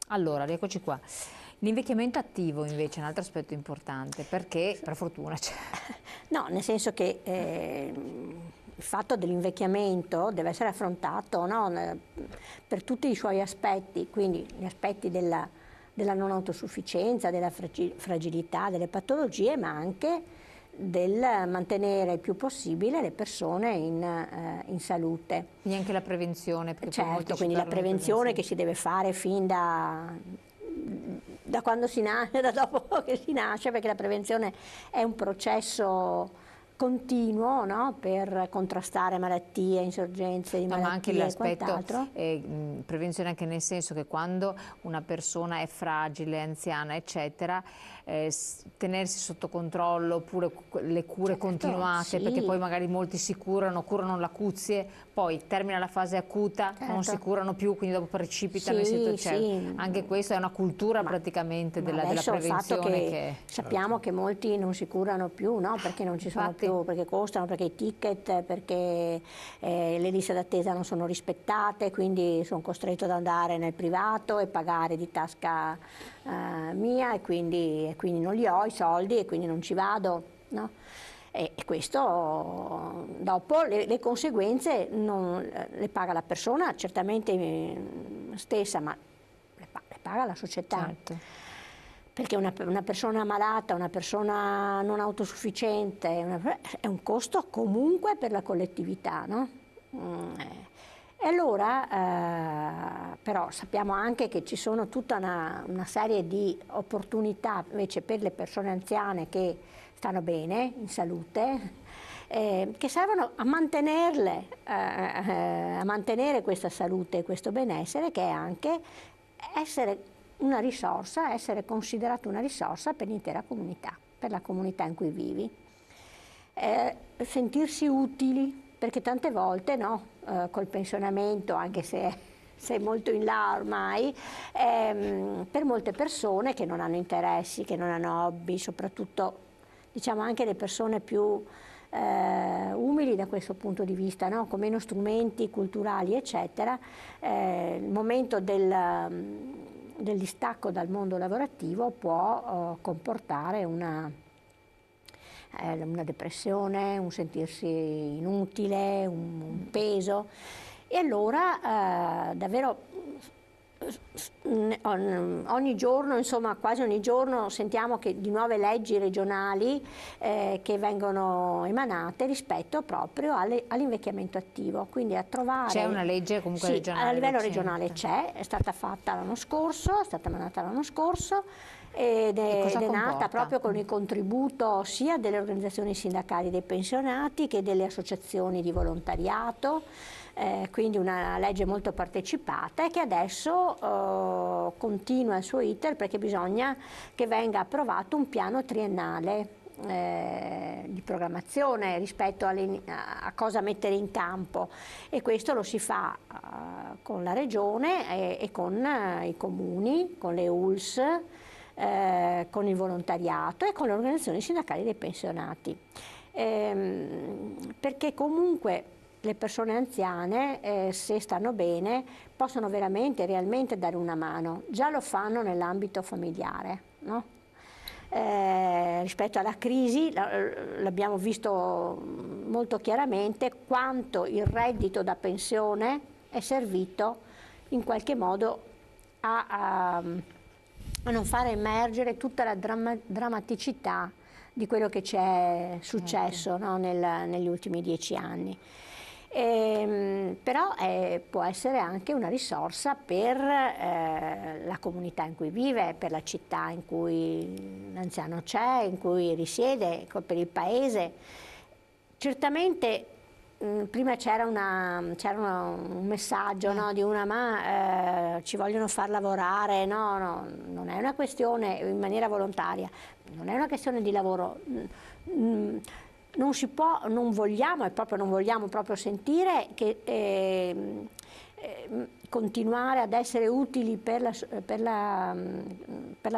Allora, rieccoci qua. L'invecchiamento attivo invece è un altro aspetto importante, perché per fortuna c'è. No, nel senso che il fatto dell'invecchiamento deve essere affrontato, no, per tutti i suoi aspetti, quindi gli aspetti della non autosufficienza, della fragilità, delle patologie, ma anche del mantenere il più possibile le persone in salute. Quindi anche la prevenzione, perché poi molti Certo, ci quindi la parlano di prevenzione che si deve fare fin da quando si nasce, da dopo che si nasce, perché la prevenzione è un processo continuo, no? Per contrastare malattie, insorgenze di No, ma anche malattie e l'aspetto quant'altro. prevenzione anche nel senso che quando una persona è fragile, anziana, eccetera, tenersi sotto controllo, oppure le cure Certo, continuate, perché poi sì, magari molti si curano l'acuzie, poi termina la fase acuta, non si certo. curano più, quindi dopo precipitano in Sì, situazione. sì, Anche questa è una cultura ma, praticamente ma della adesso il fatto prevenzione che che... sappiamo che molti non si curano più, no? Perché non ci sono Infatti, più, perché costano, perché i ticket, perché le liste d'attesa non sono rispettate, quindi sono costretto ad andare nel privato e pagare di tasca mia e quindi non li ho i soldi e quindi non ci vado, no? E questo dopo le conseguenze le paga la persona, certamente stessa, ma le paga la società. certo. Perché una persona malata, una persona non autosufficiente, è un costo comunque per la collettività, no? E allora, però sappiamo anche che ci sono tutta una serie di opportunità invece per le persone anziane che stanno bene, in salute, che servono a a mantenere questa salute e questo benessere, che è anche essere una risorsa, essere considerato una risorsa per l'intera comunità, per la comunità in cui vivi. Sentirsi utili, perché tante volte col pensionamento, anche se sei molto in là ormai, per molte persone che non hanno interessi, che non hanno hobby, soprattutto diciamo anche le persone più umili da questo punto di vista, no? Con meno strumenti culturali eccetera, il momento del distacco dal mondo lavorativo può comportare una depressione, un sentirsi inutile, un peso. E allora davvero ogni giorno, insomma quasi ogni giorno sentiamo che di nuove leggi regionali che vengono emanate rispetto proprio all'invecchiamento attivo, quindi a trovare... C'è una legge comunque Sì, a regionale livello recente. regionale c'è, è stata fatta l'anno scorso, è stata emanata l'anno scorso ed E cosa è nata comporta? proprio con il contributo sia delle organizzazioni sindacali dei pensionati che delle associazioni di volontariato, quindi una legge molto partecipata e che adesso continua il suo iter perché bisogna che venga approvato un piano triennale di programmazione rispetto a cosa mettere in campo, e questo lo si fa con la regione e con i comuni, con le ULS, con il volontariato e con le organizzazioni sindacali dei pensionati, perché comunque le persone anziane, se stanno bene, possono veramente, realmente dare una mano. Già lo fanno nell'ambito familiare, no? Rispetto alla crisi l'abbiamo visto molto chiaramente quanto il reddito da pensione è servito in qualche modo a non far emergere tutta la drammaticità di quello che ci è successo, no, negli ultimi 10 anni. Però può essere anche una risorsa per la comunità in cui vive, per la città in cui l'anziano c'è, in cui risiede, per il paese. Certamente prima c'era un messaggio, no, di una ma ci vogliono far lavorare, no, non è una questione in maniera volontaria, non è una questione di lavoro. Non si può, non vogliamo e proprio non vogliamo proprio sentire che continuare ad essere utili per la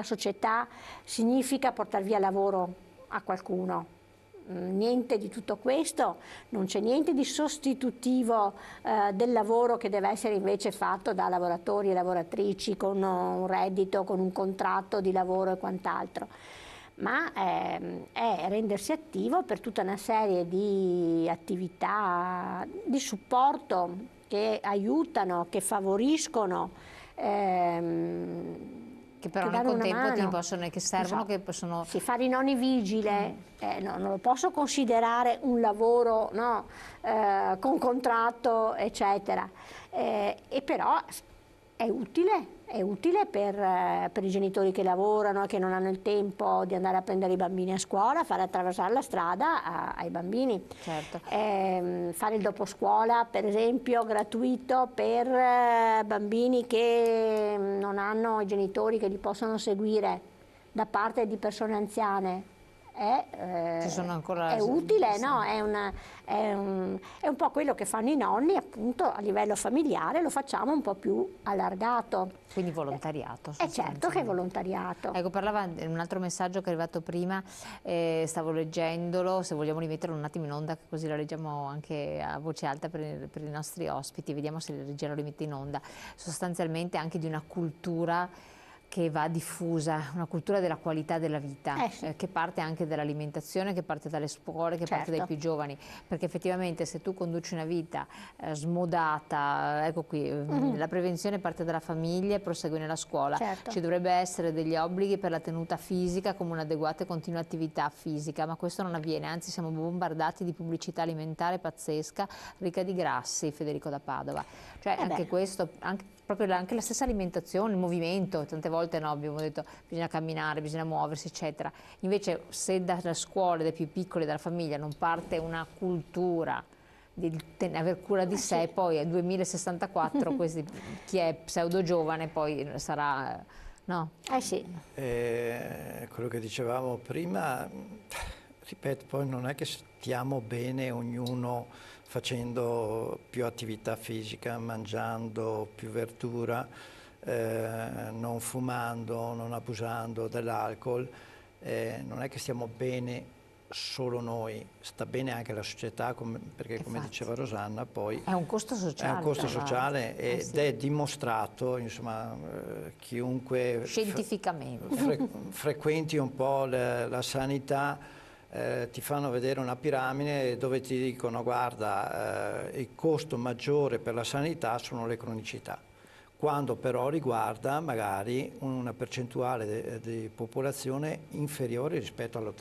società significa portare via lavoro a qualcuno. niente di tutto questo, non c'è niente di sostitutivo del lavoro che deve essere invece fatto da lavoratori e lavoratrici con un reddito, con un contratto di lavoro e quant'altro, ma è rendersi attivo per tutta una serie di attività di supporto che aiutano, che favoriscono, che però che nel danno una contempo mano. che servono, So, che possono... sì, fare i nonni vigile, non lo posso considerare un lavoro, no, con contratto, eccetera, e però è utile per i genitori che lavorano e che non hanno il tempo di andare a prendere i bambini a scuola, fare attraversare la strada ai bambini. Certo. Fare il doposcuola, per esempio, gratuito per bambini che non hanno i genitori che li possono seguire da parte di persone anziane. Ci sono ancora... È utile, no? È un po' quello che fanno i nonni, appunto, a livello familiare, lo facciamo un po' più allargato. Quindi volontariato. È certo che è volontariato. Ecco, parlava in un altro messaggio che è arrivato prima, stavo leggendolo, se vogliamo rimetterlo un attimo in onda, così lo leggiamo anche a voce alta per i nostri ospiti, vediamo se Regina lo rimette in onda. Sostanzialmente anche di una cultura che va diffusa, una cultura della qualità della vita, sì. che parte anche dall'alimentazione, che parte dalle scuole, che parte dai più giovani, perché effettivamente se tu conduci una vita smodata, ecco qui, la prevenzione parte dalla famiglia e prosegue nella scuola, ci dovrebbe essere degli obblighi per la tenuta fisica come un'adeguata e continua attività fisica, ma questo non avviene, anzi siamo bombardati di pubblicità alimentare pazzesca, ricca di grassi, Federico da Padova, cioè anche questo, anche la stessa alimentazione, il movimento, tante volte no, abbiamo detto bisogna camminare, bisogna muoversi, eccetera. Invece se dalla scuola, dai più piccoli, dalla famiglia non parte una cultura di aver cura di sé, poi nel 2064 chi è pseudo giovane poi sarà... No? Sì. Quello che dicevamo prima, ripeto, poi non è che stiamo bene ognuno facendo più attività fisica, mangiando più verdura, non fumando, non abusando dell'alcol, non è che stiamo bene solo noi, sta bene anche la società, perché come diceva Rosanna poi è un costo sociale. È un costo sociale ed è dimostrato, insomma, chiunque scientificamente frequenti un po' la sanità, ti fanno vedere una piramide dove ti dicono guarda, il costo maggiore per la sanità sono le cronicità, quando però riguarda magari una percentuale di popolazione inferiore rispetto alla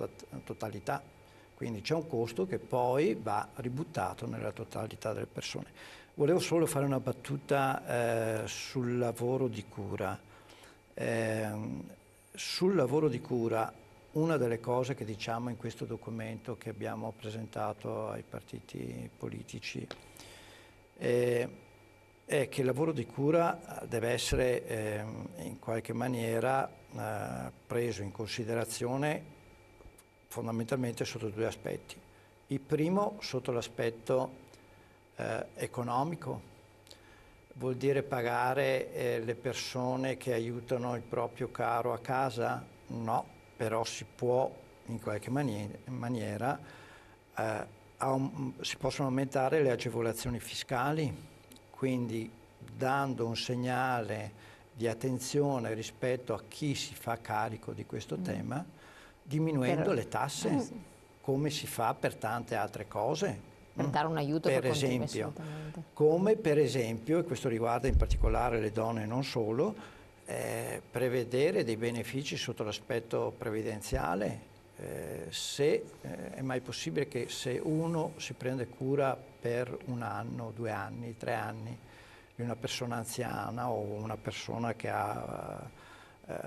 totalità, quindi c'è un costo che poi va ributtato nella totalità delle persone. Volevo solo fare una battuta sul lavoro di cura. Sul lavoro di cura, una delle cose che diciamo in questo documento che abbiamo presentato ai partiti politici è che il lavoro di cura deve essere in qualche maniera preso in considerazione fondamentalmente sotto due aspetti. Il primo sotto l'aspetto economico, vuol dire pagare le persone che aiutano il proprio caro a casa? No. Però si può in qualche maniera, si possono aumentare le agevolazioni fiscali, quindi dando un segnale di attenzione rispetto a chi si fa carico di questo tema, diminuendo le tasse, come si fa per tante altre cose. Per dare un aiuto per esempio, come per esempio, e questo riguarda in particolare le donne e non solo, prevedere dei benefici sotto l'aspetto previdenziale, è mai possibile che se uno si prende cura per 1 anno, 2 anni, 3 anni di una persona anziana o una persona che ha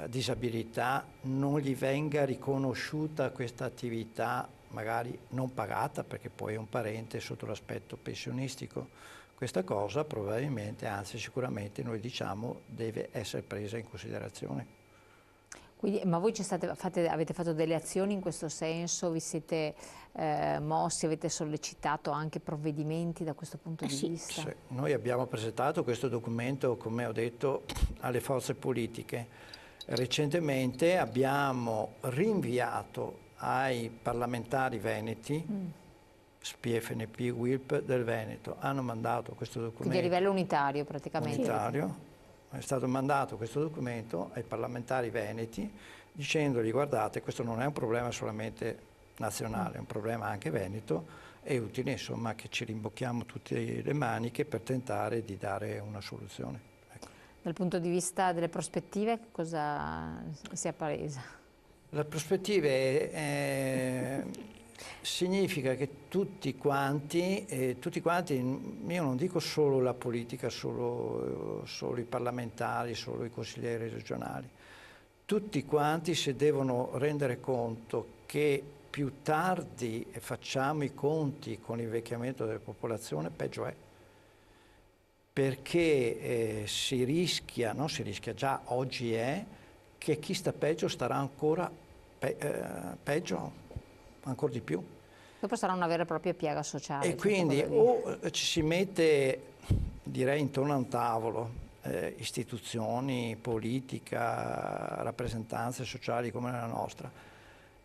disabilità, non gli venga riconosciuta questa attività magari non pagata perché poi è un parente sotto l'aspetto pensionistico? Questa cosa probabilmente, anzi sicuramente noi diciamo deve essere presa in considerazione. Quindi, ma voi avete fatto delle azioni in questo senso, vi siete mossi, avete sollecitato anche provvedimenti da questo punto di vista? Sì, noi abbiamo presentato questo documento, come ho detto, alle forze politiche. Recentemente abbiamo rinviato ai parlamentari veneti, SPFNP, WILP del Veneto, hanno mandato questo documento. Quindi a livello unitario praticamente. Unitario, è stato mandato questo documento ai parlamentari veneti dicendogli: guardate, questo non è un problema solamente nazionale, è un problema anche veneto, è utile insomma che ci rimbocchiamo tutte le maniche per tentare di dare una soluzione. Ecco. Dal punto di vista delle prospettive cosa si è palesa? La prospettiva significa che tutti quanti, io non dico solo la politica, solo i parlamentari, solo i consiglieri regionali, tutti quanti si devono rendere conto che più tardi facciamo i conti con l'invecchiamento della popolazione, peggio è. Perché si rischia, non si rischia, già oggi è, che chi sta peggio starà ancora peggio, ancora di più. Dopo sarà una vera e propria piaga sociale. E quindi o ci si mette, direi, intorno a un tavolo, istituzioni, politica, rappresentanze sociali come la nostra,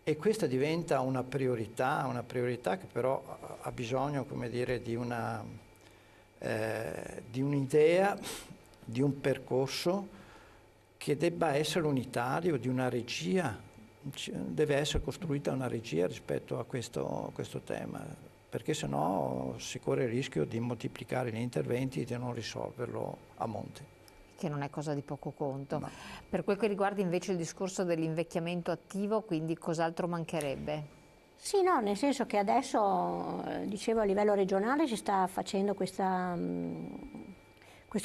e questa diventa una priorità che però ha bisogno, come dire, di un'idea, di un percorso che debba essere unitario, di una regia, deve essere costruita una regia rispetto a questo tema, perché sennò si corre il rischio di moltiplicare gli interventi e di non risolverlo a monte. Che non è cosa di poco conto. No. Per quel che riguarda invece il discorso dell'invecchiamento attivo, quindi cos'altro mancherebbe? Sì, no, nel senso che adesso, dicevo, a livello regionale si sta facendo questo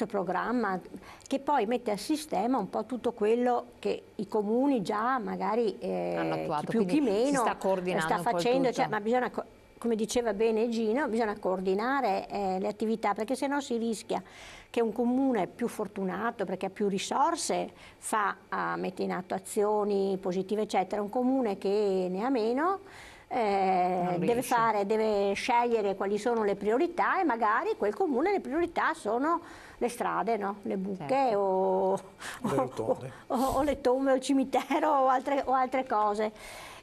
programma che poi mette a sistema un po' tutto quello che i comuni già magari hanno attuato, chi più chi meno sta coordinando sta facendo, cioè, ma bisogna, come diceva bene Gino, bisogna coordinare le attività, perché sennò si rischia che un comune più fortunato, perché ha più risorse, mette in atto azioni positive eccetera, un comune che ne ha meno deve scegliere quali sono le priorità, e magari quel comune le priorità sono le strade, no? Le buche, certo. o le tombe o il cimitero o altre cose.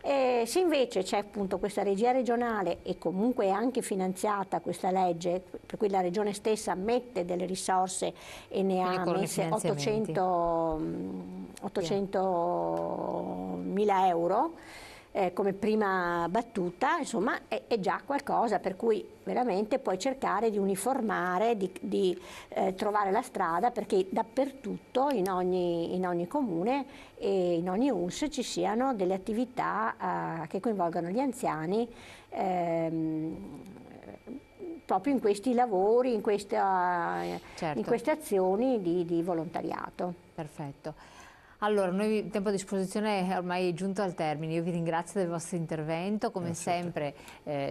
Se invece c'è appunto questa regia regionale e comunque è anche finanziata questa legge, per cui la regione stessa mette delle risorse e ne ha messe 800.000 euro, come prima battuta, insomma è già qualcosa, per cui veramente puoi cercare di uniformare, di trovare la strada perché dappertutto, in ogni comune e in ogni US ci siano delle attività che coinvolgano gli anziani proprio in questi lavori, in queste azioni di volontariato. Perfetto. Allora, noi il tempo a disposizione è ormai giunto al termine, io vi ringrazio del vostro intervento, come sempre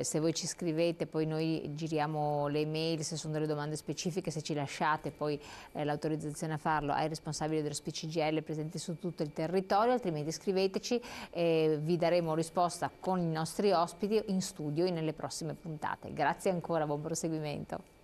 se voi ci scrivete poi noi giriamo le email, se sono delle domande specifiche, se ci lasciate poi l'autorizzazione a farlo ai responsabili dello SPCGL presenti su tutto il territorio, altrimenti scriveteci e vi daremo risposta con i nostri ospiti in studio e nelle prossime puntate. Grazie ancora, buon proseguimento.